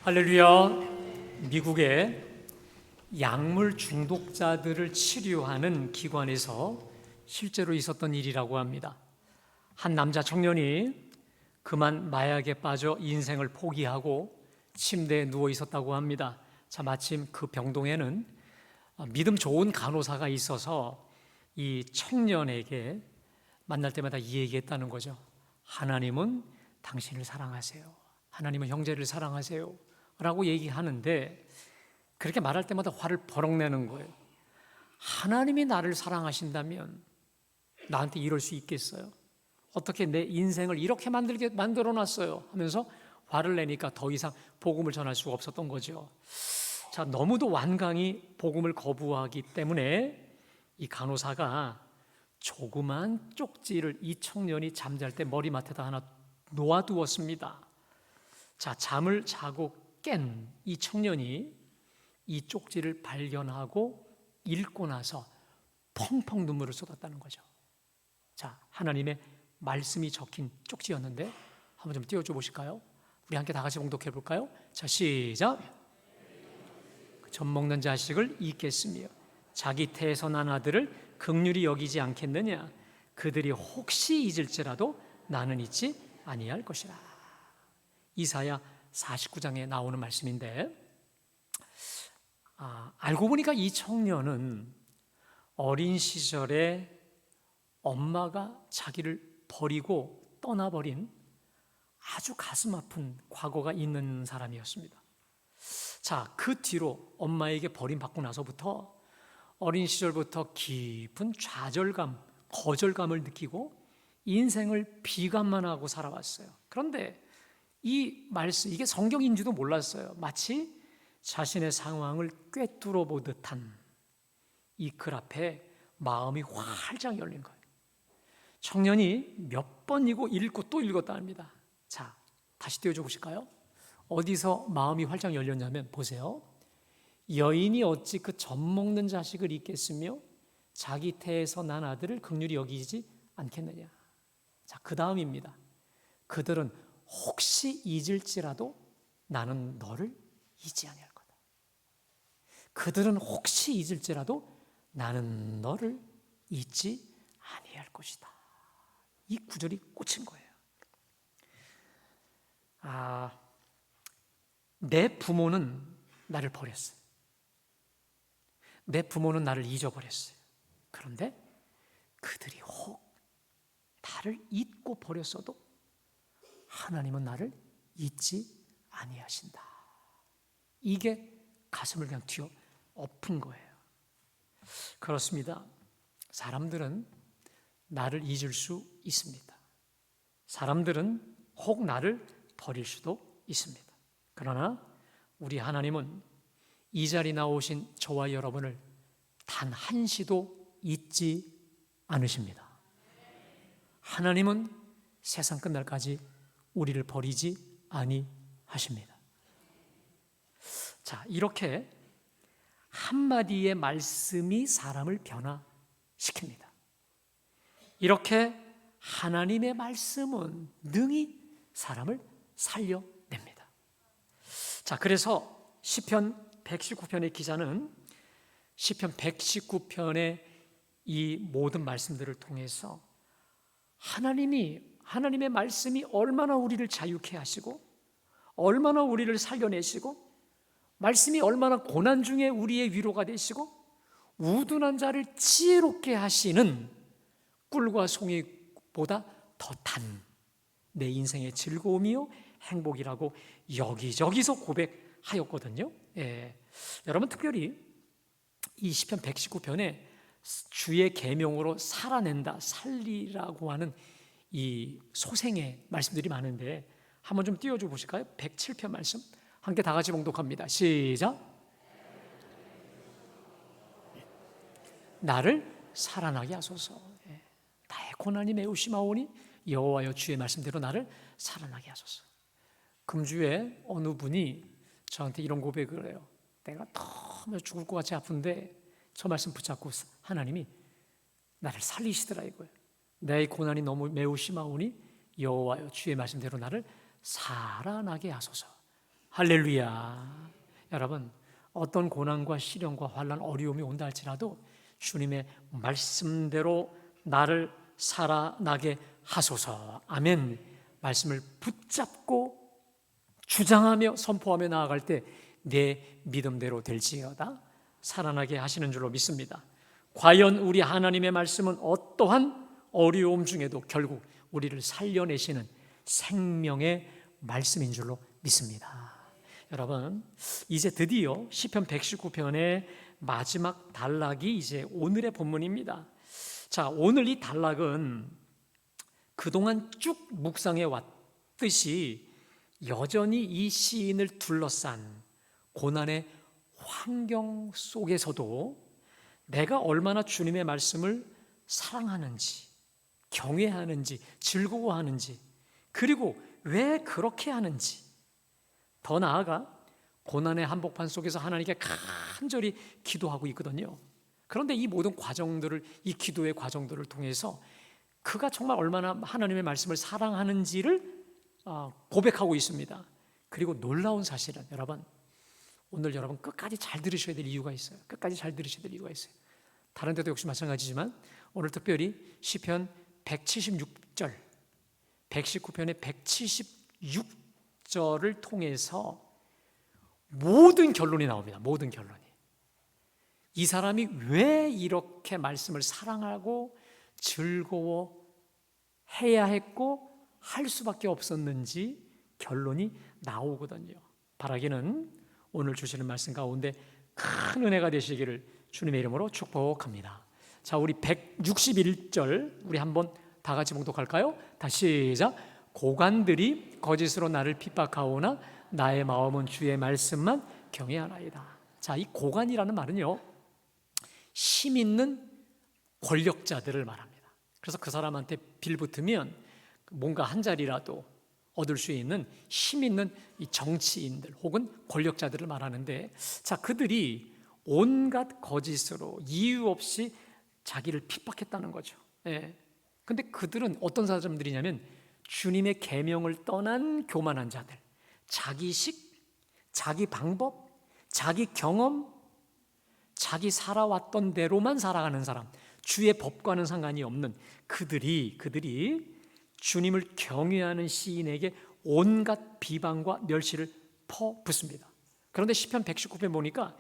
할렐루야. 미국의 약물 중독자들을 치료하는 기관에서 실제로 있었던 일이라고 합니다. 한 남자 청년이 그만 마약에 빠져 인생을 포기하고 침대에 누워 있었다고 합니다. 마침 그 병동에는 믿음 좋은 간호사가 있어서 이 청년에게 만날 때마다 이 얘기했다는 거죠. 하나님은 당신을 사랑하세요. 하나님은 형제를 사랑하세요. 라고 얘기하는데, 그렇게 말할 때마다 화를 버럭 내는 거예요. 하나님이 나를 사랑하신다면 나한테 이럴 수 있겠어요? 어떻게 내 인생을 이렇게 만들어 놨어요? 하면서 화를 내니까 더 이상 복음을 전할 수가 없었던 거죠. 너무도 완강히 복음을 거부하기 때문에 이 간호사가 조그만 쪽지를 이 청년이 잠잘 때 머리맡에다 하나 놓아두었습니다. 잠을 자고 깬 이 청년이 이 쪽지를 발견하고 읽고 나서 펑펑 눈물을 쏟았다는 거죠. 하나님의 말씀이 적힌 쪽지였는데 한번 좀 띄워줘 보실까요? 우리 함께 다 같이 봉독해 볼까요? 시작. 젖먹는 자식을 잊겠으며 자기 태에서 난 아들을 긍휼히 여기지 않겠느냐. 그들이 혹시 잊을지라도 나는 잊지 아니할 것이라. 이사야 49장에 나오는 말씀인데, 알고 보니까 이 청년은 어린 시절에 엄마가 자기를 버리고 떠나버린 아주 가슴 아픈 과거가 있는 사람이었습니다. 그 뒤로 엄마에게 버림받고 나서부터 어린 시절부터 깊은 좌절감, 거절감을 느끼고 인생을 비관만 하고 살아왔어요. 그런데 이 말씀, 이게 성경인지도 몰랐어요. 마치 자신의 상황을 꿰뚫어 보듯한 이 글 앞에 마음이 활짝 열린 거예요. 청년이 몇 번이고 읽고 또 읽었다 합니다. 다시 띄워줘 보실까요? 어디서 마음이 활짝 열렸냐면, 보세요. 여인이 어찌 그 젖먹는 자식을 잊겠으며 자기 태에서 난 아들을 긍휼히 여기지 않겠느냐. 그 다음입니다. 그들은 혹시 잊을지라도 나는 너를 잊지 아니할 거다. 그들은 혹시 잊을지라도 나는 너를 잊지 아니할 것이다. 이 구절이 꽂힌 거예요. 내 부모는 나를 버렸어요. 내 부모는 나를 잊어버렸어요. 그런데 그들이 혹 나를 잊고 버렸어도 하나님은 나를 잊지 아니하신다. 이게 가슴을 그냥 뒤어 엎은 거예요. 그렇습니다. 사람들은 나를 잊을 수 있습니다. 사람들은 혹 나를 버릴 수도 있습니다. 그러나 우리 하나님은 이 자리에 나오신 저와 여러분을 단 한시도 잊지 않으십니다. 하나님은 세상 끝날까지 우리를 버리지 아니하십니다. 이렇게 한마디의 말씀이 사람을 변화시킵니다. 이렇게 하나님의 말씀은 능히 사람을 살려냅니다. 그래서 시편 119편의 기자는 시편 119편의 이 모든 말씀들을 통해서 하나님의 말씀이 얼마나 우리를 자유케 하시고 얼마나 우리를 살려내시고 말씀이 얼마나 고난 중에 우리의 위로가 되시고 우둔한 자를 지혜롭게 하시는 꿀과 송이보다 더 단 내 인생의 즐거움이요 행복이라고 여기저기서 고백하였거든요. 여러분, 특별히 이 시편 119편에 주의 계명으로 살아낸다, 살리라고 하는 이 소생의 말씀들이 많은데 한번 좀 띄워줘 보실까요? 107편 말씀 함께 다 같이 봉독합니다. 시작. 나를 살아나게 하소서. 나의 고난이 매우 심하오니 여호와여 주의 말씀대로 나를 살아나게 하소서. 금주에 어느 분이 저한테 이런 고백을 해요. 내가 너무 죽을 것 같이 아픈데 저 말씀 붙잡고 하나님이 나를 살리시더라 이거예요. 내 고난이 너무 매우 심하오니 여호와여 주의 말씀대로 나를 살아나게 하소서. 할렐루야. 여러분, 어떤 고난과 시련과 환난, 어려움이 온다 할지라도 주님의 말씀대로 나를 살아나게 하소서. 아멘. 말씀을 붙잡고 주장하며 선포하며 나아갈 때 내 믿음대로 될지어다 살아나게 하시는 줄로 믿습니다. 과연 우리 하나님의 말씀은 어떠한 어려움 중에도 결국 우리를 살려내시는 생명의 말씀인 줄로 믿습니다. 여러분, 이제 드디어 시편 119편의 마지막 단락이 이제 오늘의 본문입니다. 자, 오늘 이 단락은 그동안 쭉 묵상해 왔듯이 여전히 이 시인을 둘러싼 고난의 환경 속에서도 내가 얼마나 주님의 말씀을 사랑하는지, 경외하는지, 즐거워하는지, 그리고 왜 그렇게 하는지, 더 나아가 고난의 한복판 속에서 하나님께 간절히 기도하고 있거든요. 그런데 이 모든 과정들을, 이 기도의 과정들을 통해서 그가 정말 얼마나 하나님의 말씀을 사랑하는지를 고백하고 있습니다. 그리고 놀라운 사실은 여러분, 오늘 여러분 끝까지 잘 들으셔야 될 이유가 있어요. 끝까지 잘 들으셔야 될 이유가 있어요. 다른 데도 역시 마찬가지지만 오늘 특별히 시편 176절, 119편의 176절을 통해서 모든 결론이 나옵니다. 모든 결론이. 이 사람이 왜 이렇게 말씀을 사랑하고 즐거워해야 했고 할 수밖에 없었는지 결론이 나오거든요. 바라기는 오늘 주시는 말씀 가운데 큰 은혜가 되시기를 주님의 이름으로 축복합니다. 자, 우리 161절 우리 한번 다 같이 봉독할까요? 다시 시작. 고관들이 거짓으로 나를 핍박하오나 나의 마음은 주의 말씀만 경외하나이다. 자, 이 고관이라는 말은요, 힘 있는 권력자들을 말합니다. 그래서 그 사람한테 빌붙으면 뭔가 한 자리라도 얻을 수 있는 힘 있는 이 정치인들 혹은 권력자들을 말하는데, 자, 그들이 온갖 거짓으로 이유 없이 자기를 핍박했다는 거죠. 예. 근데 그들은 어떤 사람들이냐면 주님의 계명을 떠난 교만한 자들, 자기식, 자기 방법, 자기 경험, 자기 살아왔던 대로만 살아가는 사람, 주의 법과는 상관이 없는 그들이 주님을 경외하는 시인에게 온갖 비방과 멸시를 퍼붓습니다. 그런데 시편 119편 보니까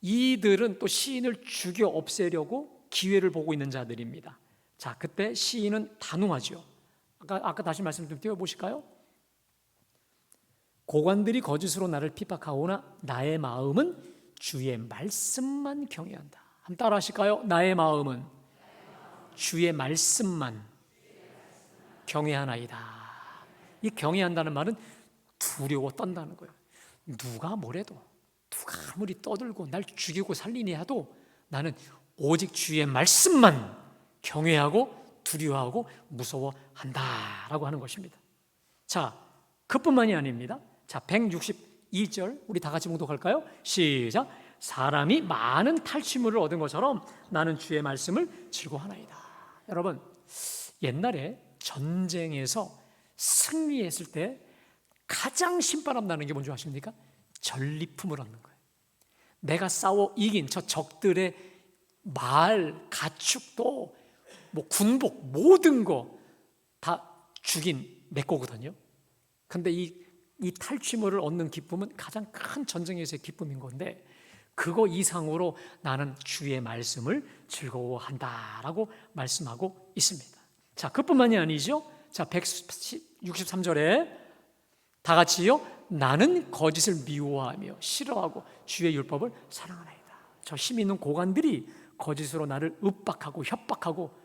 이들은 또 시인을 죽여 없애려고 기회를 보고 있는 자들입니다. 자, 그때 시인은 단호하죠. 아까 다시 말씀 좀 띄워보실까요? 고관들이 거짓으로 나를 핍박하오나 나의 마음은 주의 말씀만 경외한다. 한번 따라 하실까요? 나의 마음은 주의 말씀만 경외하나이다. 이 경외한다는 말은 두려워 떤다는 거예요. 누가 뭐래도, 누가 아무리 떠들고 날 죽이고 살리니 해도 나는 오직 주의 말씀만 경외하고 두려워하고 무서워한다라고 하는 것입니다. 자, 그뿐만이 아닙니다. 자, 162절 우리 다 같이 봉독할까요? 시작. 사람이 많은 탈취물을 얻은 것처럼 나는 주의 말씀을 즐거워하나이다. 여러분, 옛날에 전쟁에서 승리했을 때 가장 신바람 나는 게 뭔지 아십니까? 전리품을 얻는 거예요. 내가 싸워 이긴 저 적들의 말, 가축도, 뭐 군복, 모든 거 다 죽인 내 거거든요. 근데 이 탈취물을 얻는 기쁨은 가장 큰 전쟁에서의 기쁨인 건데, 그거 이상으로 나는 주의 말씀을 즐거워한다라고 말씀하고 있습니다. 자, 그뿐만이 아니죠. 자, 163절에 다 같이요. 나는 거짓을 미워하며 싫어하고 주의 율법을 사랑하나이다. 저 힘 있는 고관들이 거짓으로 나를 윽박하고 협박하고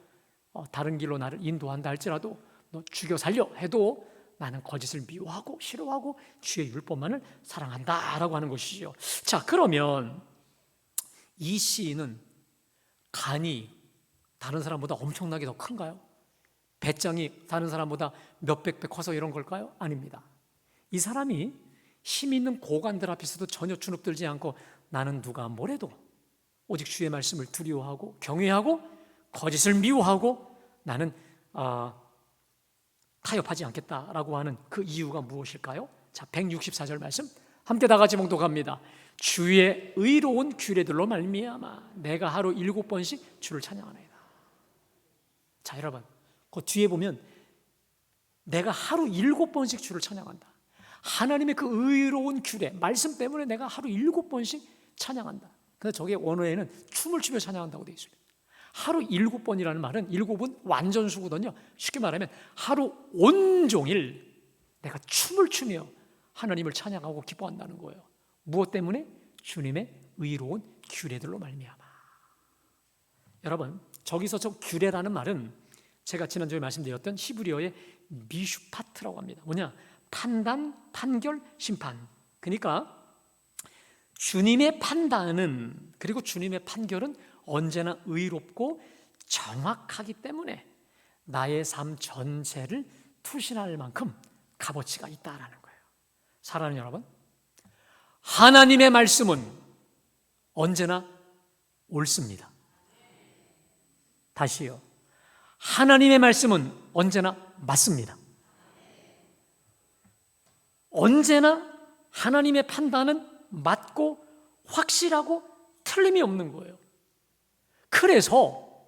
다른 길로 나를 인도한다 할지라도, 너 죽여 살려 해도 나는 거짓을 미워하고 싫어하고 주의 율법만을 사랑한다라고 하는 것이죠. 자, 그러면 이 시인은 간이 다른 사람보다 엄청나게 더 큰가요? 배짱이 다른 사람보다 몇백 배 커서 이런 걸까요? 아닙니다. 이 사람이 힘 있는 고관들 앞에서도 전혀 주눅들지 않고 나는 누가 뭐래도 오직 주의 말씀을 두려워하고 경외하고 거짓을 미워하고 나는 타협하지 않겠다라고 하는 그 이유가 무엇일까요? 자, 164절 말씀 함께 다 같이 봉독합니다. 주의 의로운 규례들로 말미암아 내가 하루 7번씩 주를 찬양하나이다. 자, 여러분, 그 뒤에 보면 내가 하루 7번씩 주를 찬양한다. 하나님의 그 의로운 규례, 말씀 때문에 내가 하루 7번씩 찬양한다. 그래서 저게 원어에는 춤을 추며 찬양한다고 되어 있습니다. 하루 7번이라는 말은 7은 완전수거든요. 쉽게 말하면 하루 온종일 내가 춤을 추며 하나님을 찬양하고 기뻐한다는 거예요. 무엇 때문에? 주님의 의로운 규례들로 말미암아. 여러분, 저기서 저 규례라는 말은 제가 지난주에 말씀드렸던 히브리어의 미슈파트라고 합니다. 뭐냐? 판단, 판결, 심판. 그러니까 주님의 판단은, 그리고 주님의 판결은 언제나 의롭고 정확하기 때문에 나의 삶 전체를 투신할 만큼 값어치가 있다라는 거예요. 사랑하는 여러분, 하나님의 말씀은 언제나 옳습니다. 다시요. 하나님의 말씀은 언제나 맞습니다. 언제나 하나님의 판단은 맞고 확실하고 틀림이 없는 거예요. 그래서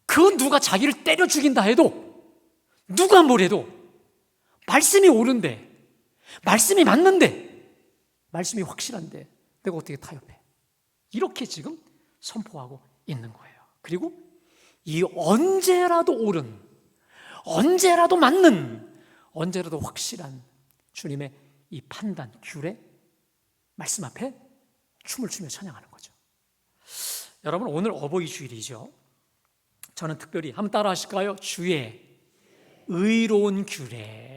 그 누가 자기를 때려 죽인다 해도, 누가 뭐래도 말씀이 옳은데, 말씀이 맞는데, 말씀이 확실한데 내가 어떻게 타협해? 이렇게 지금 선포하고 있는 거예요. 그리고 이 언제라도 옳은, 언제라도 맞는, 언제라도 확실한 주님의 이 판단, 규례, 말씀 앞에 춤을 추며 찬양하는 거죠. 여러분, 오늘 어버이 주일이죠. 저는 특별히 한번 따라 하실까요? 주의 의로운 규례.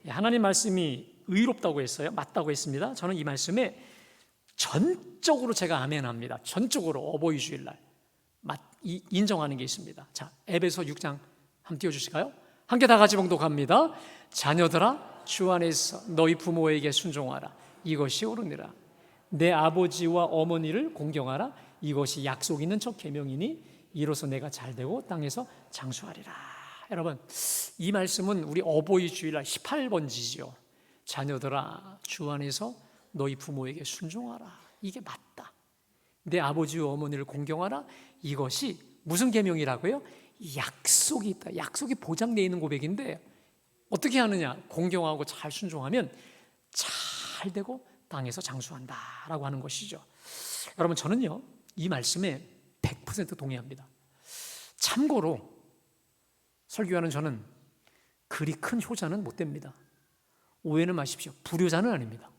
하나님 말씀이 의롭다고 했어요. 맞다고 했습니다. 저는 이 말씀에 전적으로 제가 아멘합니다. 전적으로 어버이 주일날 인정하는 게 있습니다. 자, 에베소 6장 한번 띄워주실까요? 함께 다 같이 봉독합니다. 자녀들아, 주 안에서 너희 부모에게 순종하라. 이것이 옳으니라. 내 아버지와 어머니를 공경하라. 이것이 약속 있는 첫 계명이니 이로써 내가 잘되고 땅에서 장수하리라. 여러분, 이 말씀은 우리 어버이 주일날 18번지죠. 자녀들아, 주 안에서 너희 부모에게 순종하라. 이게 맞다. 내 아버지와 어머니를 공경하라. 이것이 무슨 계명이라고요? 약속이 있다. 약속이 보장되어 있는 고백인데 어떻게 하느냐? 공경하고 잘 순종하면 잘 되고 땅에서 장수한다라고 하는 것이죠. 여러분, 저는요 이 말씀에 100% 동의합니다. 참고로 설교하는 저는 그리 큰 효자는 못 됩니다. 오해는 마십시오. 불효자는 아닙니다.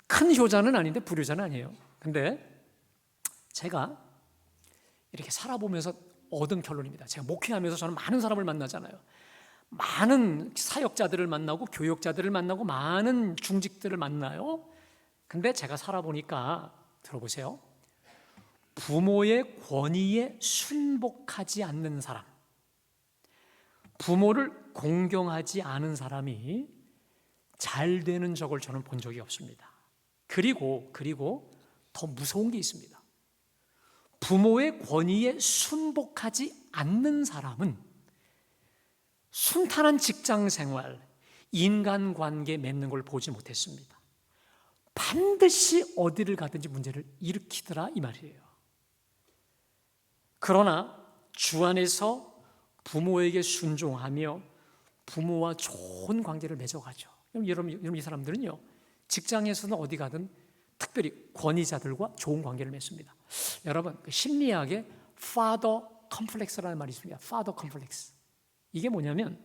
큰 효자는 아닌데 불효자는 아니에요. 근데 제가 이렇게 살아보면서 얻은 결론입니다. 제가 목회하면서 저는 많은 사람을 만나잖아요. 많은 사역자들을 만나고 교역자들을 만나고 많은 중직들을 만나요. 근데 제가 살아보니까 들어보세요. 부모의 권위에 순복하지 않는 사람, 부모를 공경하지 않은 사람이 잘 되는 적을 저는 본 적이 없습니다. 그리고 더 무서운 게 있습니다. 부모의 권위에 순복하지 않는 사람은 순탄한 직장 생활, 인간관계 맺는 걸 보지 못했습니다. 반드시 어디를 가든지 문제를 일으키더라 이 말이에요. 그러나 주 안에서 부모에게 순종하며 부모와 좋은 관계를 맺어가죠. 여러분 이 사람들은요 직장에서는 어디 가든 특별히 권위자들과 좋은 관계를 맺습니다. 여러분, 심리학에 father complex라는 말이 있습니다. father complex. 이게 뭐냐면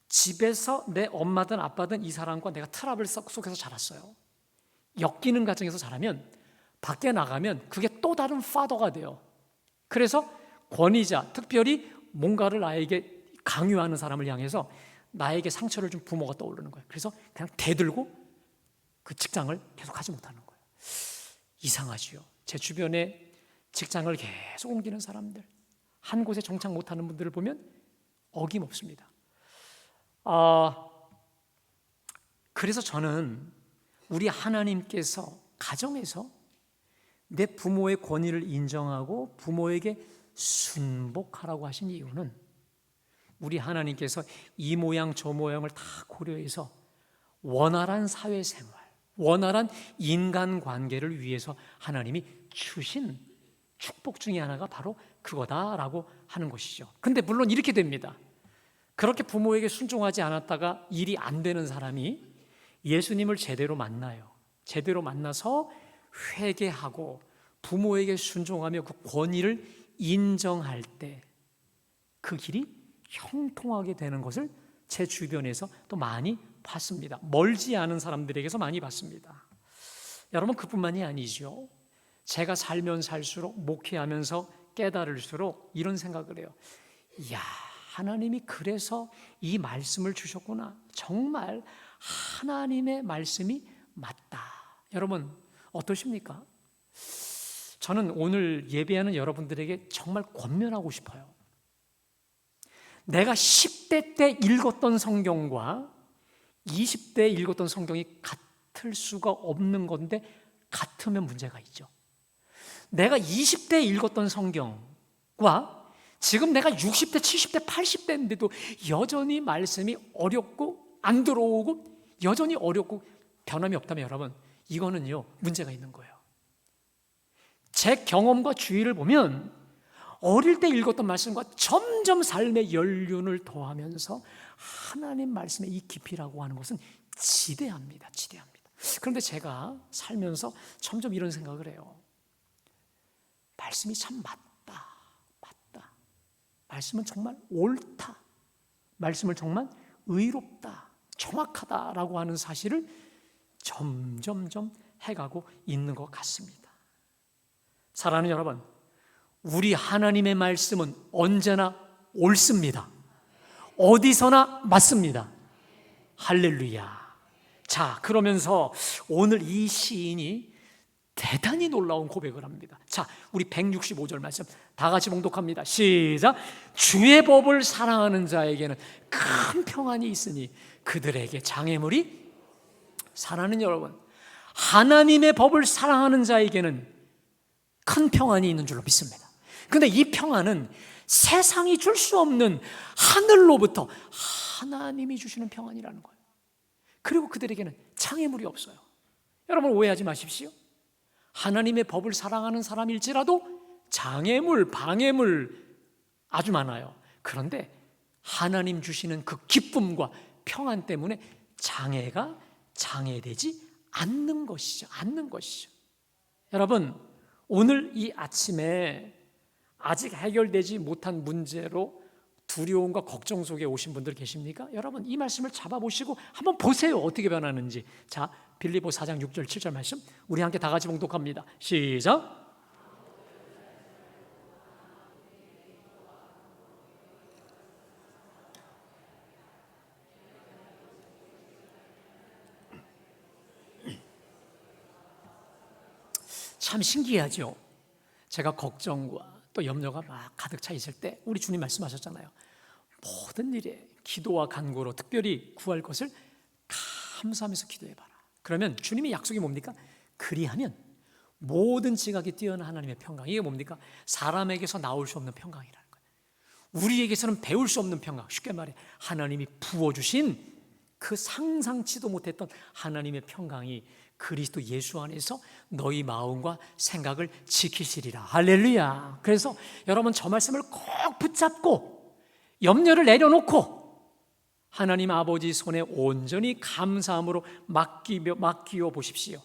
집에서 내 엄마든 아빠든 이 사람과 내가 트러블 속에서 자랐어요. 엮이는 가정에서 자라면 밖에 나가면 그게 또 다른 father가 돼요. 그래서 권위자, 특별히 뭔가를 나에게 강요하는 사람을 향해서 나에게 상처를 준 부모가 떠오르는 거예요. 그래서 그냥 대들고 그 직장을 계속 하지 못하는 거예요. 이상하지요. 제 주변에 직장을 계속 옮기는 사람들, 한 곳에 정착 못하는 분들을 보면 어김없습니다. 그래서 저는 우리 하나님께서 가정에서 내 부모의 권위를 인정하고 부모에게 순복하라고 하신 이유는 우리 하나님께서 이 모양 저 모양을 다 고려해서 원활한 사회생활, 원활한 인간관계를 위해서 하나님이 주신 축복 중에 하나가 바로 그거다라고 하는 것이죠. 근데 물론 이렇게 됩니다. 그렇게 부모에게 순종하지 않았다가 일이 안 되는 사람이 예수님을 제대로 만나요. 제대로 만나서 회개하고 부모에게 순종하며 그 권위를 인정할 때 그 길이 형통하게 되는 것을 제 주변에서 또 많이 봤습니다. 멀지 않은 사람들에게서 많이 봤습니다. 여러분, 그뿐만이 아니죠. 제가 살면 살수록, 목회하면서 깨달을수록 이런 생각을 해요. 이야, 하나님이 그래서 이 말씀을 주셨구나. 정말 하나님의 말씀이 맞다. 여러분, 어떠십니까? 저는 오늘 예배하는 여러분들에게 정말 권면하고 싶어요. 내가 10대 때 읽었던 성경과 20대에 읽었던 성경이 같을 수가 없는 건데 같으면 문제가 있죠. 내가 20대에 읽었던 성경과 지금 내가 60대, 70대, 80대인데도 여전히 말씀이 어렵고 안 들어오고 여전히 어렵고 변함이 없다면 여러분, 이거는요, 문제가 있는 거예요. 제 경험과 주의를 보면 어릴 때 읽었던 말씀과 점점 삶의 연륜을 더하면서 하나님 말씀의 이 깊이라고 하는 것은 지대합니다. 지대합니다. 그런데 제가 살면서 점점 이런 생각을 해요. 말씀이 참 맞다. 말씀은 정말 옳다. 말씀은 정말 의롭다. 정확하다라고 하는 사실을 점점점 해가고 있는 것 같습니다. 사랑하는 여러분, 우리 하나님의 말씀은 언제나 옳습니다. 어디서나 맞습니다. 할렐루야. 자, 그러면서 오늘 이 시인이 대단히 놀라운 고백을 합니다. 자, 우리 165절 말씀 다 같이 봉독합니다. 시작. 주의 법을 사랑하는 자에게는 큰 평안이 있으니 그들에게 장애물이. 사랑하는 여러분, 하나님의 법을 사랑하는 자에게는 큰 평안이 있는 줄로 믿습니다. 근데 이 평안은 세상이 줄 수 없는 하늘로부터 하나님이 주시는 평안이라는 거예요. 그리고 그들에게는 장애물이 없어요. 여러분, 오해하지 마십시오. 하나님의 법을 사랑하는 사람일지라도 장애물, 방해물 아주 많아요. 그런데 하나님 주시는 그 기쁨과 평안 때문에 장애가 장애되지 않는 것이죠. 여러분, 오늘 이 아침에 아직 해결되지 못한 문제로 두려움과 걱정 속에 오신 분들 계십니까? 여러분, 이 말씀을 잡아보시고 한번 보세요. 어떻게 변하는지. 자, 빌립보 4장 6절 7절 말씀 우리 함께 다 같이 봉독합니다. 시작. 참 신기하죠. 제가 걱정과 또 염려가 막 가득 차 있을 때 우리 주님 말씀하셨잖아요. 모든 일에 기도와 간구로 특별히 구할 것을 감사하면서 기도해봐라. 그러면 주님의 약속이 뭡니까? 그리하면 모든 지각이 뛰어난 하나님의 평강. 이게 뭡니까? 사람에게서 나올 수 없는 평강이라는 거예요. 우리에게서는 배울 수 없는 평강. 쉽게 말해 하나님이 부어주신 그 상상치도 못했던 하나님의 평강이 그리스도 예수 안에서 너희 마음과 생각을 지키시리라. 할렐루야. 그래서 여러분, 저 말씀을 꼭 붙잡고 염려를 내려놓고 하나님 아버지 손에 온전히 감사함으로 맡기어 보십시오.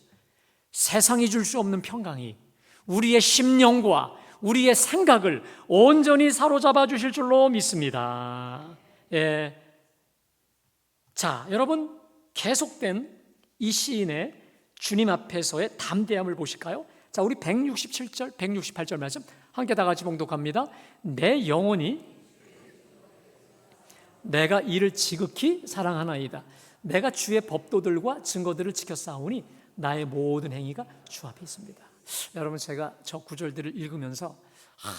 세상이 줄 수 없는 평강이 우리의 심령과 우리의 생각을 온전히 사로잡아 주실 줄로 믿습니다. 예. 자, 여러분, 계속된 이 시인의 주님 앞에서의 담대함을 보실까요? 자, 우리 167절, 168절 말씀 함께 다 같이 봉독합니다. 내 영혼이 내가 이를 지극히 사랑하나이다. 내가 주의 법도들과 증거들을 지켜 싸우니 나의 모든 행위가 주 앞에 있습니다. 여러분, 제가 저 구절들을 읽으면서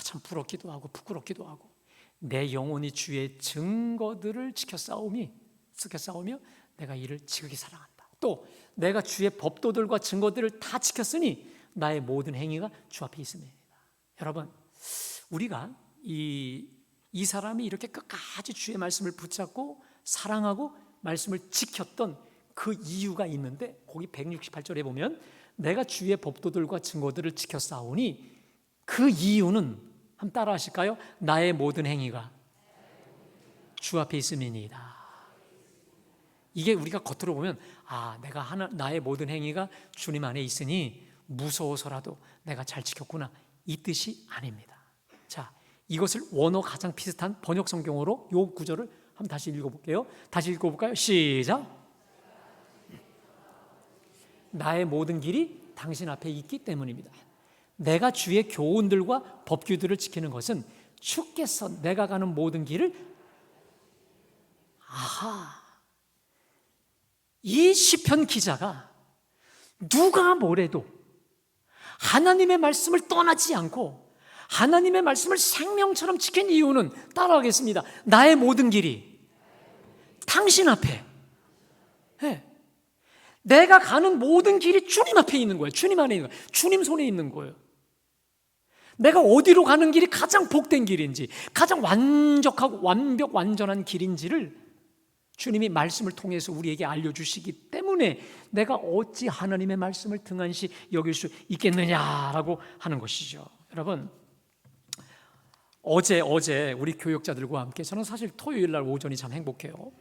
참 부럽기도 하고 부끄럽기도 하고, 내 영혼이 주의 증거들을 지켜 싸우며 내가 이를 지극히 사랑한다. 또 내가 주의 법도들과 증거들을 다 지켰으니 나의 모든 행위가 주 앞에 있습니다. 여러분, 우리가 이 사람이 이렇게 끝까지 주의 말씀을 붙잡고 사랑하고 말씀을 지켰던 그 이유가 있는데 거기 168절에 보면 내가 주의 법도들과 증거들을 지켰사오니 그 이유는 한번 따라 하실까요? 나의 모든 행위가 주 앞에 있음이니이다. 이게 우리가 겉으로 보면 내가 나의 모든 행위가 주님 안에 있으니 무서워서라도 내가 잘 지켰구나, 이 뜻이 아닙니다. 자, 이것을 원어 가장 비슷한 번역 성경으로 요 구절을 한번 다시 읽어볼게요. 다시 읽어볼까요? 시작. 나의 모든 길이 당신 앞에 있기 때문입니다. 내가 주의 교훈들과 법규들을 지키는 것은 주께서 내가 가는 모든 길을 이 시편 기자가 누가 뭐래도 하나님의 말씀을 떠나지 않고 하나님의 말씀을 생명처럼 지킨 이유는 따라하겠습니다. 나의 모든 길이 당신 앞에, 내가 가는 모든 길이 주님 앞에 있는 거예요. 주님 안에 있는 거예요. 주님 손에 있는 거예요. 내가 어디로 가는 길이 가장 복된 길인지, 가장 완벽하고 완전한 길인지를 주님이 말씀을 통해서 우리에게 알려주시기 때문에 내가 어찌 하나님의 말씀을 등한시 여길 수 있겠느냐라고 하는 것이죠. 여러분, 어제 우리 교역자들과 함께, 저는 사실 토요일 날 오전이 참 행복해요.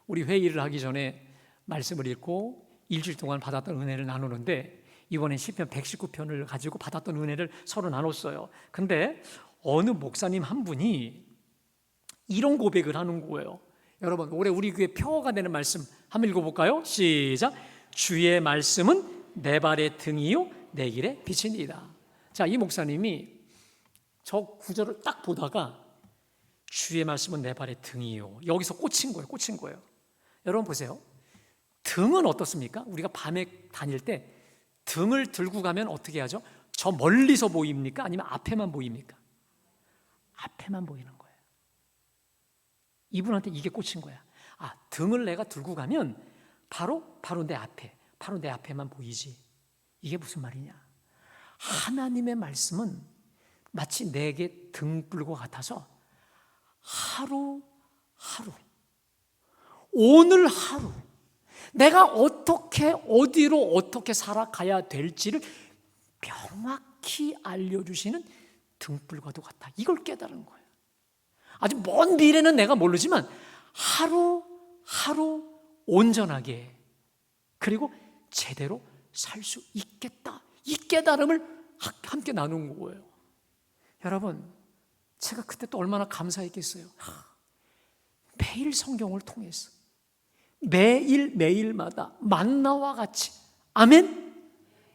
우리 회의를 하기 전에 말씀을 읽고 일주일 동안 받았던 은혜를 나누는데, 이번엔 시편 119편을 가지고 받았던 은혜를 서로 나눴어요. 근데 어느 목사님 한 분이 이런 고백을 하는 거예요. 여러분, 올해 우리 교회 표어가 되는 말씀 한번 읽어볼까요? 시작. 주의 말씀은 내 발의 등이요 내 길의 빛이니이다. 자, 이 목사님이 저 구절을 딱 보다가 주의 말씀은 내 발의 등이요, 여기서 꽂힌 거예요. 여러분 보세요. 등은 어떻습니까? 우리가 밤에 다닐 때 등을 들고 가면 어떻게 하죠? 저 멀리서 보입니까? 아니면 앞에만 보입니까? 앞에만 보이는 거예요. 이분한테 이게 꽂힌 거야. 등을 내가 들고 가면 바로 내 앞에만 보이지. 이게 무슨 말이냐? 하나님의 말씀은 마치 내게 등불과 같아서 오늘 하루 내가 어디로 어떻게 살아가야 될지를 명확히 알려주시는 등불과도 같다. 이걸 깨달은 거예요. 아주 먼 미래는 내가 모르지만 하루 온전하게 그리고 제대로 살 수 있겠다, 이 깨달음을 함께 나눈 거예요. 여러분, 제가 그때 또 얼마나 감사했겠어요. 매일 성경을 통해서 매일마다 만나와 같이, 아멘?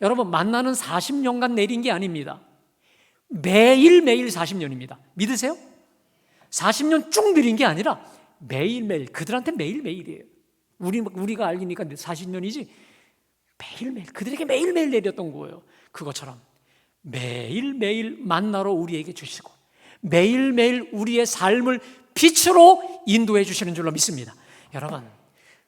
여러분, 만나는 40년간 내린 게 아닙니다. 매일매일 40년입니다. 믿으세요? 40년 쭉 내린 게 아니라 매일매일, 그들한테 매일매일이에요. 우리가 알기니까 40년이지 매일매일, 그들에게 매일매일 내렸던 거예요. 그것처럼 매일매일 만나러 우리에게 주시고 매일매일 우리의 삶을 빛으로 인도해 주시는 줄로 믿습니다. 여러분,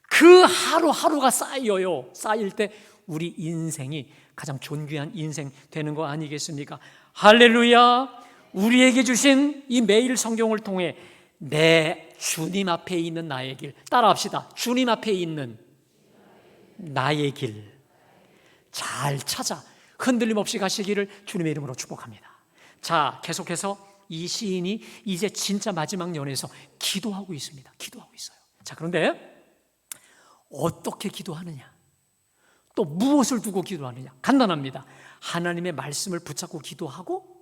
그 하루하루가 쌓일 때 우리 인생이 가장 존귀한 인생 되는 거 아니겠습니까? 할렐루야. 우리에게 주신 이 매일 성경을 통해 내 주님 앞에 있는 나의 길, 따라합시다. 주님 앞에 있는 나의 길 잘 찾아 흔들림 없이 가시기를 주님의 이름으로 축복합니다. 자, 계속해서 이 시인이 이제 진짜 마지막 연에서 기도하고 있습니다. 기도하고 있어요. 자, 그런데 어떻게 기도하느냐? 또 무엇을 두고 기도하느냐? 간단합니다. 하나님의 말씀을 붙잡고 기도하고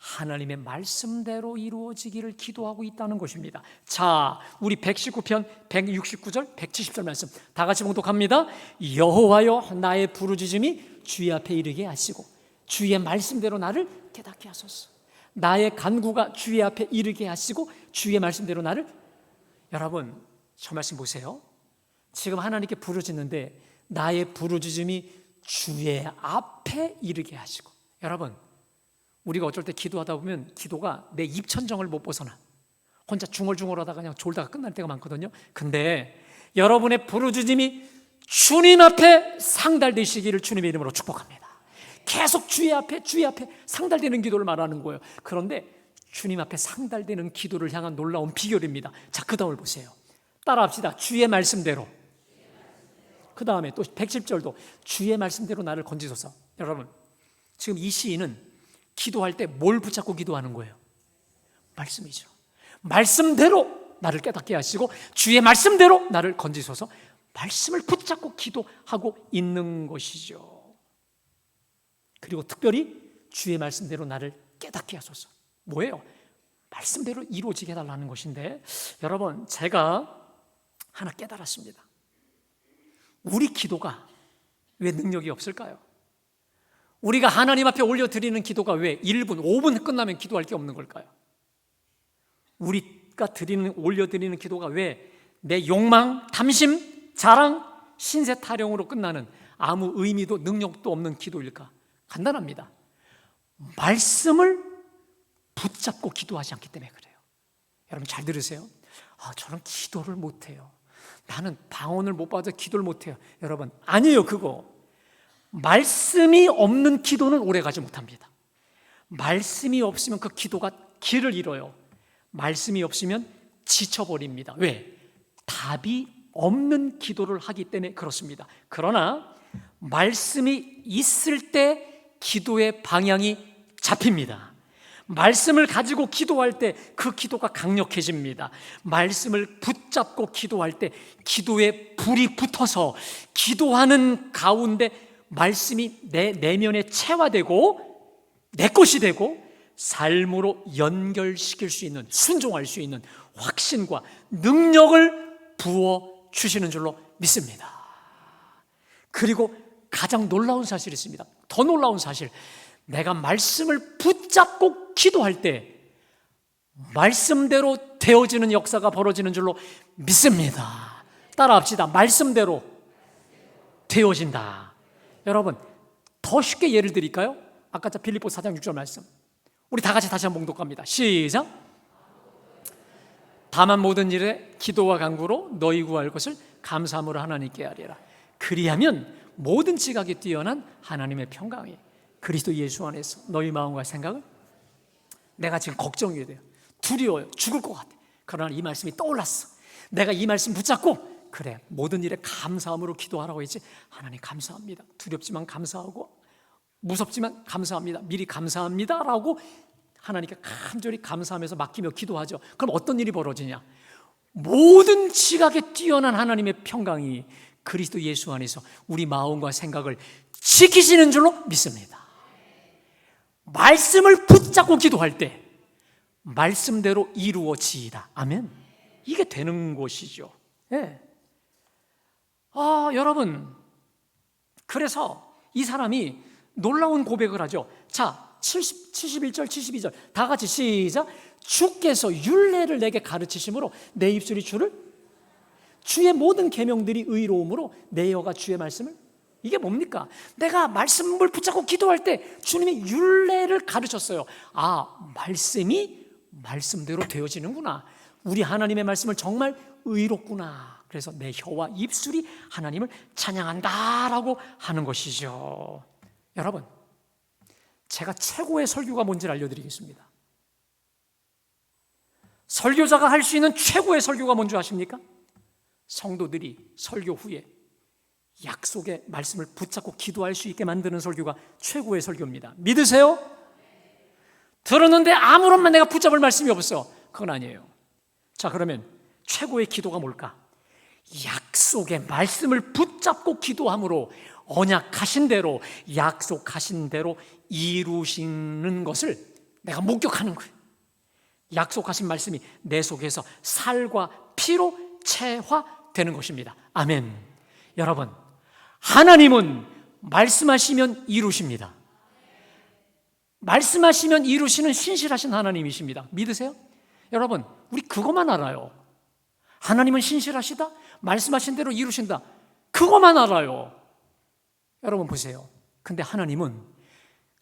하나님의 말씀대로 이루어지기를 기도하고 있다는 것입니다. 자, 우리 119편 169절 170절 말씀 다 같이 봉독합니다. 여호와여, 나의 부르짖음이 주의 앞에 이르게 하시고 주의 말씀대로 나를 깨닫게 하소서. 나의 간구가 주의 앞에 이르게 하시고 주의 말씀대로 나를. 여러분, 저 말씀 보세요. 지금 하나님께 부르짖는데 나의 부르짖음이 주의 앞에 이르게 하시고. 여러분, 우리가 어쩔 때 기도하다 보면 기도가 내 입천정을 못 벗어나 혼자 중얼중얼하다가 그냥 졸다가 끝날 때가 많거든요. 근데 여러분의 부르짖음이 주님 앞에 상달되시기를 주님의 이름으로 축복합니다. 계속 주의 앞에 상달되는 기도를 말하는 거예요. 그런데 주님 앞에 상달되는 기도를 향한 놀라운 비결입니다. 자, 그 다음을 보세요. 따라합시다. 주의 말씀대로. 그 다음에 또 110절도 주의 말씀대로 나를 건지소서. 여러분, 지금 이 시인은 기도할 때 뭘 붙잡고 기도하는 거예요? 말씀이죠. 말씀대로 나를 깨닫게 하시고 주의 말씀대로 나를 건지소서. 말씀을 붙잡고 기도하고 있는 것이죠. 그리고 특별히 주의 말씀대로 나를 깨닫게 하소서. 뭐예요? 말씀대로 이루어지게 해달라는 것인데, 여러분, 제가 하나 깨달았습니다. 우리 기도가 왜 능력이 없을까요? 우리가 하나님 앞에 올려드리는 기도가 왜 1분, 5분 끝나면 기도할 게 없는 걸까요? 우리가 올려드리는 기도가 왜 내 욕망, 탐심, 자랑, 신세 타령으로 끝나는 아무 의미도 능력도 없는 기도일까? 간단합니다. 말씀을 붙잡고 기도하지 않기 때문에 그래요. 여러분 잘 들으세요. 저는 기도를 못해요. 나는 방언을 못 받아 기도를 못해요. 여러분, 아니에요. 그거 말씀이 없는 기도는 오래가지 못합니다. 말씀이 없으면 그 기도가 길을 잃어요. 말씀이 없으면 지쳐버립니다. 왜? 답이 없는 기도를 하기 때문에 그렇습니다. 그러나 말씀이 있을 때 기도의 방향이 잡힙니다. 말씀을 가지고 기도할 때 그 기도가 강력해집니다. 말씀을 붙잡고 기도할 때 기도에 불이 붙어서 기도하는 가운데 말씀이 내 내면에 체화되고 내 것이 되고 삶으로 연결시킬 수 있는, 순종할 수 있는 확신과 능력을 부어 주시는 줄로 믿습니다. 그리고 가장 놀라운 사실이 있습니다. 더 놀라운 사실, 내가 말씀을 붙잡고 기도할 때 말씀대로 되어지는 역사가 벌어지는 줄로 믿습니다. 따라합시다. 말씀대로 되어진다. 여러분, 더 쉽게 예를 드릴까요? 아까 빌립보서 4장 6절 말씀, 우리 다 같이 다시 한번 봉독합니다. 시작. 다만 모든 일에 기도와 간구로 너희 구할 것을 감사함으로 하나님께 하리라. 그리하면 모든 지각에 뛰어난 하나님의 평강이 그리스도 예수 안에서 너희 마음과 생각을, 내가 지금 걱정이 돼요. 두려워요. 죽을 것 같아. 그러나 이 말씀이 떠올랐어. 내가 이 말씀 붙잡고, 그래, 모든 일에 감사함으로 기도하라고 했지. 하나님 감사합니다. 두렵지만 감사하고 무섭지만 감사합니다. 미리 감사합니다 라고 하나님께 간절히 감사하면서 맡기며 기도하죠. 그럼 어떤 일이 벌어지냐? 모든 지각에 뛰어난 하나님의 평강이 그리스도 예수 안에서 우리 마음과 생각을 지키시는 줄로 믿습니다. 말씀을 붙잡고 기도할 때 말씀대로 이루어지이다. 아멘. 이게 되는 것이죠. 네. 여러분, 그래서 이 사람이 놀라운 고백을 하죠. 자, 71절, 72절 다 같이 시작. 주께서 율례를 내게 가르치심으로 내 입술이 주의 모든 계명들이 의로움으로 내 혀가 주의 말씀을. 이게 뭡니까? 내가 말씀을 붙잡고 기도할 때 주님이 율례를 가르쳤어요. 말씀이 말씀대로 되어지는구나. 우리 하나님의 말씀을 정말 의롭구나. 그래서 내 혀와 입술이 하나님을 찬양한다라고 하는 것이죠. 여러분, 제가 최고의 설교가 뭔지를 알려드리겠습니다. 설교자가 할 수 있는 최고의 설교가 뭔지 아십니까? 성도들이 설교 후에 약속의 말씀을 붙잡고 기도할 수 있게 만드는 설교가 최고의 설교입니다. 믿으세요? 들었는데 아무런만 내가 붙잡을 말씀이 없어. 그건 아니에요. 자, 그러면 최고의 기도가 뭘까? 약속의 말씀을 붙잡고 기도함으로 언약하신 대로, 약속하신 대로 이루시는 것을 내가 목격하는 거예요. 약속하신 말씀이 내 속에서 살과 피로 체화되는 것입니다. 아멘. 여러분, 하나님은 말씀하시면 이루십니다. 말씀하시면 이루시는 신실하신 하나님이십니다. 믿으세요? 여러분, 우리 그것만 알아요. 하나님은 신실하시다, 말씀하신 대로 이루신다, 그것만 알아요. 여러분 보세요. 근데 하나님은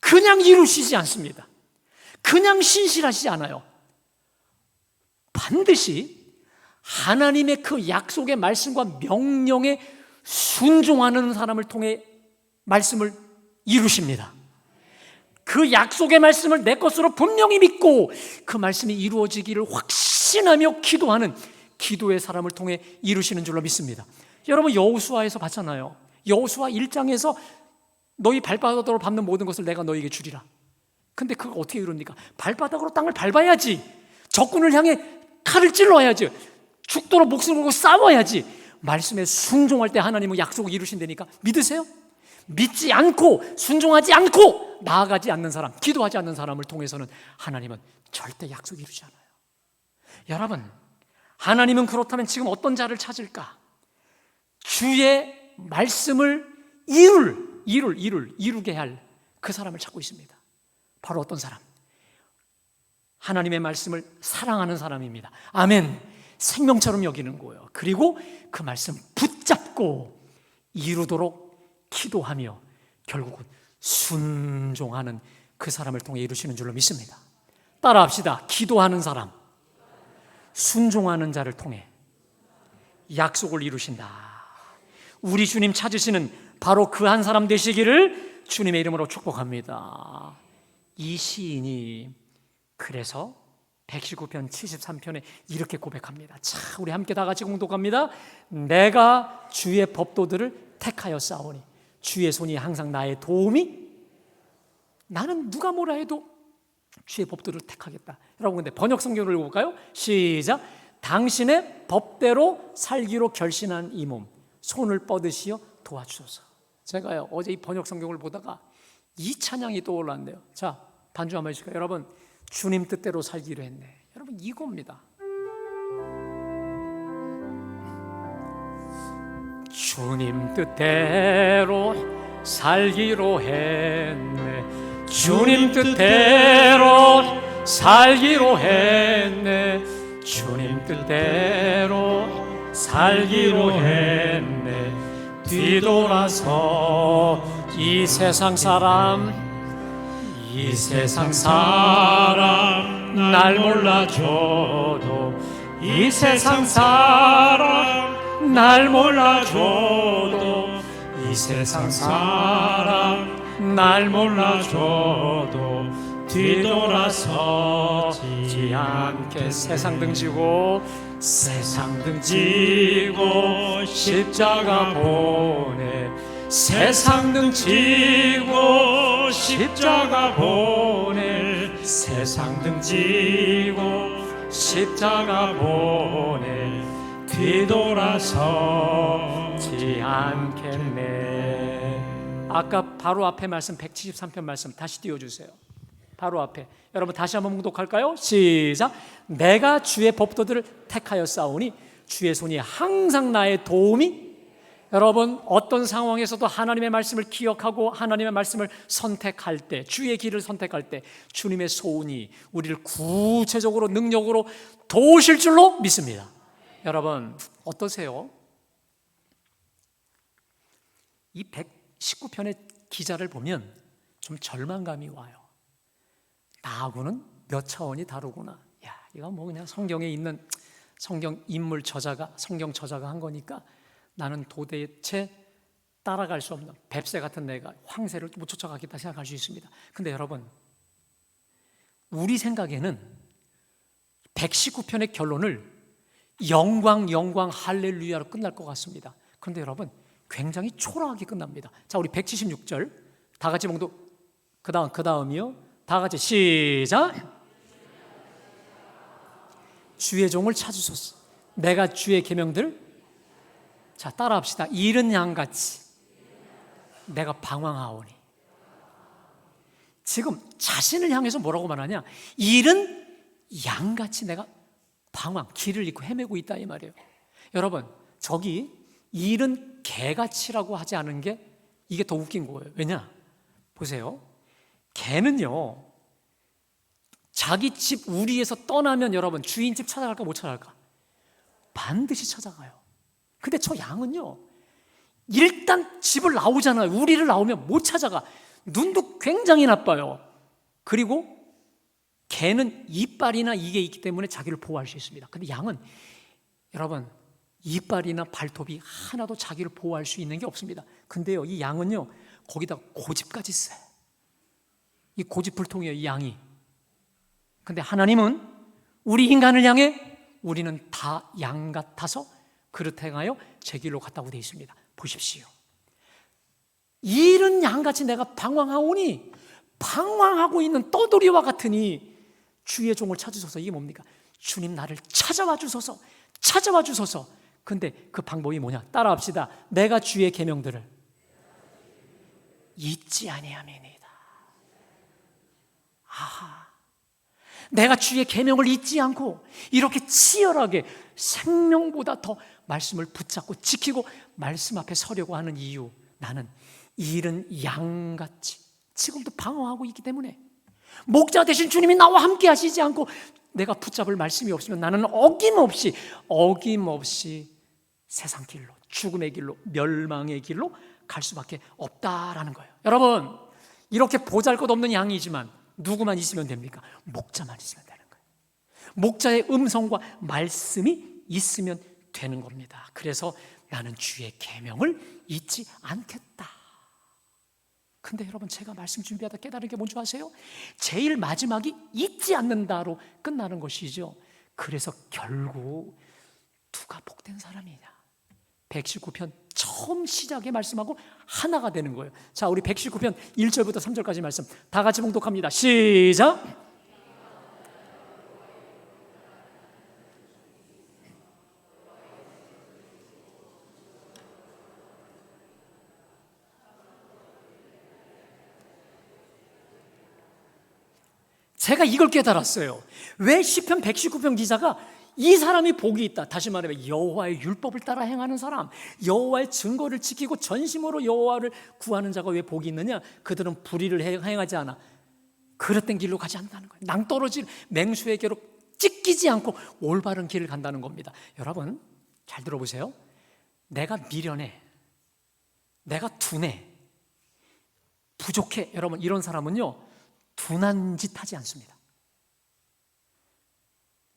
그냥 이루시지 않습니다. 그냥 신실하시지 않아요. 반드시 하나님의 그 약속의 말씀과 명령에 순종하는 사람을 통해 말씀을 이루십니다. 그 약속의 말씀을 내 것으로 분명히 믿고 그 말씀이 이루어지기를 확신하며 기도하는 기도의 사람을 통해 이루시는 줄로 믿습니다. 여러분 여호수아에서 봤잖아요. 여호수아 1장에서 너희 발바닥으로 밟는 모든 것을 내가 너희에게 주리라. 근데 그거 어떻게 이룹니까? 발바닥으로 땅을 밟아야지. 적군을 향해 칼을 찔러야지. 죽도록 목숨을 걸고 싸워야지. 말씀에 순종할 때 하나님은 약속을 이루신다니까 믿으세요? 믿지 않고 순종하지 않고 나아가지 않는 사람, 기도하지 않는 사람을 통해서는 하나님은 절대 약속 이루지 않아요. 여러분, 하나님은 그렇다면 지금 어떤 자를 찾을까? 주의 말씀을 이루게 할 그 사람을 찾고 있습니다. 바로 어떤 사람? 하나님의 말씀을 사랑하는 사람입니다. 아멘. 생명처럼 여기는 거예요. 그리고 그 말씀 붙잡고 이루도록 기도하며 결국은 순종하는 그 사람을 통해 이루시는 줄로 믿습니다. 따라합시다. 기도하는 사람, 순종하는 자를 통해 약속을 이루신다. 우리 주님 찾으시는 바로 그 한 사람 되시기를 주님의 이름으로 축복합니다. 이 시인이 그래서 119편 73편에 이렇게 고백합니다. 자, 우리 함께 다 같이 공독합니다. 내가 주의 법도들을 택하여 싸우니 주의 손이 항상 나의 도움이. 나는 누가 뭐라 해도 주의 법도를 택하겠다. 여러분, 근데 번역 성경을 읽어볼까요? 시작. 당신의 법대로 살기로 결심한 이 몸 손을 뻗으시어 도와주소서. 제가요 어제 이 번역 성경을 보다가 이 찬양이 떠올랐는데요. 자, 반주 한번 해주실까요? 여러분, 주님 뜻대로 살기로 했네. 여러분, 이겁니다. 주님 뜻대로 살기로 했네. 주님 뜻대로 살기로 했네. 주님 뜻대로 살기로 했네. 뒤돌아서 이 세상 사람 날 몰라줘도 이 세상 사람 날 몰라줘도 이 세상 사람 날 몰라줘도 뒤돌아서지 않게. 세상 등지고 십자가 보내. 세상 등지고 십자가 보내. 세상 등지고 십자가 보내. 뒤돌아서지 않겠네. 아까 바로 앞에 말씀 173편 말씀 다시 띄워주세요. 바로 앞에 여러분 다시 한번 봉독할까요? 시작. 내가 주의 법도들을 택하여 싸우니 주의 손이 항상 나의 도움이. 여러분, 어떤 상황에서도 하나님의 말씀을 기억하고 하나님의 말씀을 선택할 때, 주의 길을 선택할 때 주님의 손이 우리를 구체적으로 능력으로 도우실 줄로 믿습니다. 여러분, 어떠세요? 이 119편의 기자를 보면 좀 절망감이 와요. 나하고는 몇 차원이 다르구나. 야, 이거 뭐 그냥 성경에 있는 성경 인물 저자가, 성경 저자가 한 거니까 나는 도대체 따라갈 수 없는 뱁새 같은 내가 황새를 못 쫓아가겠다 생각할 수 있습니다. 근데 여러분, 우리 생각에는 119편의 결론을 영광 할렐루야로 끝날 것 같습니다. 그런데 여러분, 굉장히 초라하게 끝납니다. 자, 우리 176절 다 같이 봉독. 그 다음이요. 다 같이 시작. 주의 종을 찾으소서. 내가 주의 계명들. 자, 따라합시다. 잃은 양같이 내가 방황하오니. 지금 자신을 향해서 뭐라고 말하냐? 잃은 양같이 내가 길을 잃고 헤매고 있다 이 말이에요. 여러분, 저기 잃은 개같이라고 하지 않은 게 이게 더 웃긴 거예요. 왜냐? 보세요. 개는요, 자기 집 우리에서 떠나면 여러분 주인 집 찾아갈까 못 찾아갈까? 반드시 찾아가요. 근데 저 양은요, 일단 집을 나오잖아요. 우리를 나오면 못 찾아가. 눈도 굉장히 나빠요. 그리고 개는 이빨이나 이게 있기 때문에 자기를 보호할 수 있습니다. 근데 양은 여러분 이빨이나 발톱이 하나도 자기를 보호할 수 있는 게 없습니다. 근데요, 이 양은요, 거기다 고집까지 써요. 이 고집불통이에요, 이 양이. 근데 하나님은 우리 인간을 향해 우리는 다 양 같아서 그릇 행하여 제 길로 갔다고 되어 있습니다. 보십시오. 잃은 양같이 내가 방황하오니 방황하고 있는 떠돌이와 같으니 주의 종을 찾으소서. 이게 뭡니까? 주님 나를 찾아와 주소서, 찾아와 주소서. 근데 그 방법이 뭐냐? 따라합시다. 내가 주의 계명들을 잊지 아니함이니이다. 아하, 내가 주의 계명을 잊지 않고 이렇게 치열하게 생명보다 더 말씀을 붙잡고 지키고 말씀 앞에 서려고 하는 이유, 나는 잃은 양같이 지금도 방황하고 있기 때문에 목자 되신 주님이 나와 함께 하시지 않고 내가 붙잡을 말씀이 없으면 나는 어김없이 세상 길로, 죽음의 길로, 멸망의 길로 갈 수밖에 없다라는 거예요. 여러분, 이렇게 보잘것없는 양이지만 누구만 있으면 됩니까? 목자만 있으면 되는 거예요. 목자의 음성과 말씀이 있으면 되는 겁니다. 그래서 나는 주의 계명을 잊지 않겠다. 근데 여러분, 제가 말씀 준비하다 깨달은 게 뭔지 아세요? 제일 마지막이 잊지 않는다로 끝나는 것이죠. 그래서 결국 누가 복된 사람이냐? 119편 처음 시작에 말씀하고 하나가 되는 거예요. 자, 우리 119편 1절부터 3절까지 말씀 다 같이 봉독합니다. 시작! 제가 이걸 깨달았어요. 왜 시편 119편 기자가 이 사람이 복이 있다, 다시 말하면 여호와의 율법을 따라 행하는 사람, 여호와의 증거를 지키고 전심으로 여호와를 구하는 자가 왜 복이 있느냐? 그들은 불의를 행하지 않아 그릇된 길로 가지 않는다는 거예요. 낭떠러질 맹수에게로 찢기지 않고 올바른 길을 간다는 겁니다. 여러분, 잘 들어보세요. 내가 미련해, 내가 둔해, 부족해, 여러분, 이런 사람은요 둔한 짓 하지 않습니다.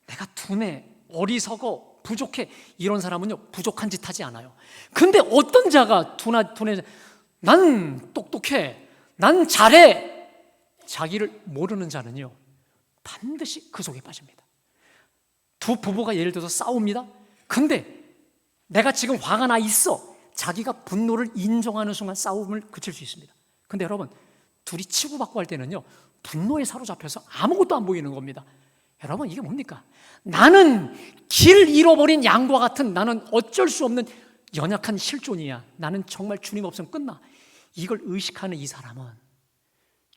내가 둔해, 어리석어, 부족해, 이런 사람은요 부족한 짓 하지 않아요. 근데 어떤 자가 둔해, 난 똑똑해, 난 잘해, 자기를 모르는 자는요 반드시 그 속에 빠집니다. 두 부부가 예를 들어서 싸웁니다. 근데 내가 지금 화가 나 있어, 자기가 분노를 인정하는 순간 싸움을 그칠 수 있습니다. 근데 여러분, 둘이 치고받고 할 때는요 분노에 사로잡혀서 아무것도 안 보이는 겁니다. 여러분, 이게 뭡니까? 나는 길 잃어버린 양과 같은, 나는 어쩔 수 없는 연약한 실존이야, 나는 정말 주님 없으면 끝나, 이걸 의식하는 이 사람은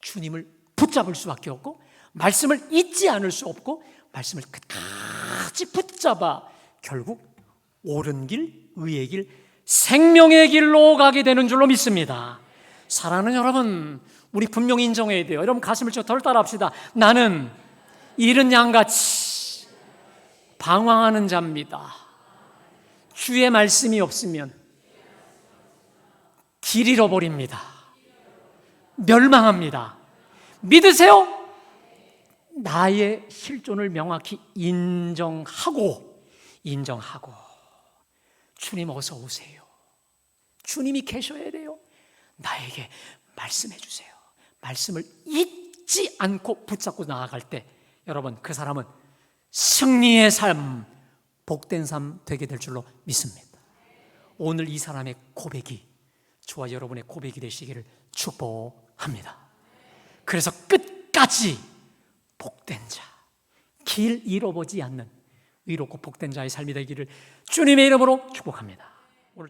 주님을 붙잡을 수밖에 없고 말씀을 잊지 않을 수 없고 말씀을 끝까지 붙잡아 결국 옳은 길, 의의 길, 생명의 길로 가게 되는 줄로 믿습니다. 사랑하는 여러분, 우리 분명히 인정해야 돼요. 여러분, 가슴을 좀 덜 따라합시다. 나는 잃은 양같이 방황하는 자입니다. 주의 말씀이 없으면 길 잃어버립니다. 멸망합니다. 믿으세요? 나의 실존을 명확히 인정하고 주님 어서 오세요, 주님이 계셔야 돼요, 나에게 말씀해 주세요. 말씀을 잊지 않고 붙잡고 나아갈 때 여러분, 그 사람은 승리의 삶, 복된 삶 되게 될 줄로 믿습니다. 오늘 이 사람의 고백이 저와 여러분의 고백이 되시기를 축복합니다. 그래서 끝까지 복된 자, 길 잃어보지 않는 의롭고 복된 자의 삶이 되기를 주님의 이름으로 축복합니다. 오늘